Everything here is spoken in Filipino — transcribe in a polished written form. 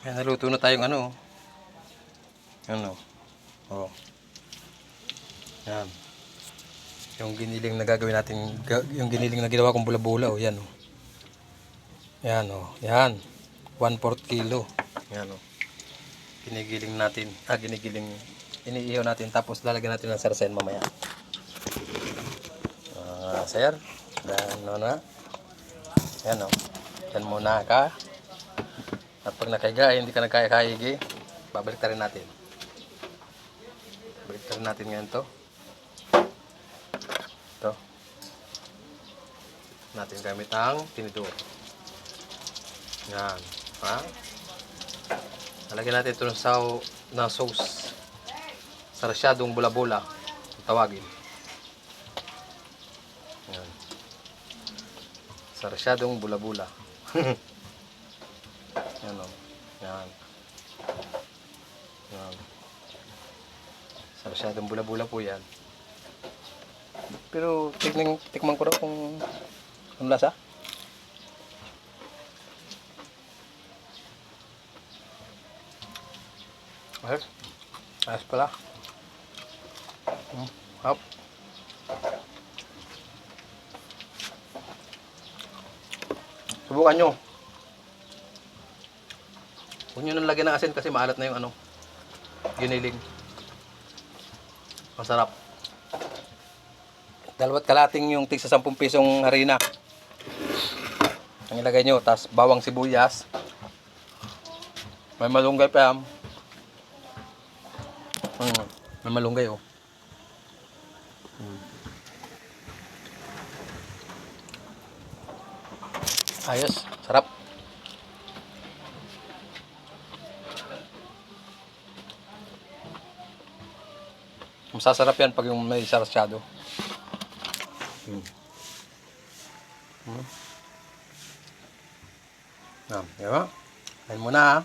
Yan, naluto na tayong ano. Ano. Oh. Yan. Yung giniling na gagawin natin, yung giniling na ginawa kong bula-bula, oh, yan, oh. Yan, oh. Yan. 1/4 kilo. Yan, oh. Ginigiling natin. Ginigiling. Iniihaw natin, tapos lalagyan natin ng sarsen mamaya. Sir. Dan, ano na. Yan, oh. Yan muna ka. At pag nakaiga, hindi ka nagkaya-kaigi, babalik na rin natin. Balik na rin natin ngayon to. Ito. Natin gamit ang tinidor. Yan. Ha? Nalagyan natin ito ng sauce. Sarsyadong bula-bula. Tawagin. Yan. Sarsyadong bula-bula. Yan, o. Yan. Yan. Sarsyadong bula-bula po yan. Pero tikman ko raw kung ano lasa. Ayos. Ayos pala. Hop. Subukan nyo. Huwag nyo nang lagyan ng asin kasi maalat na yung ano, giniling. Masarap. 2 kalating yung tig sa 10 pisong harina. Ang ilagay nyo, tapos bawang sibuyas. May malunggay pa yan. May malunggay, oh. Ayos, sarap. Masasarap yan pag yung may sarsyado. Diba? Kain muna, ha.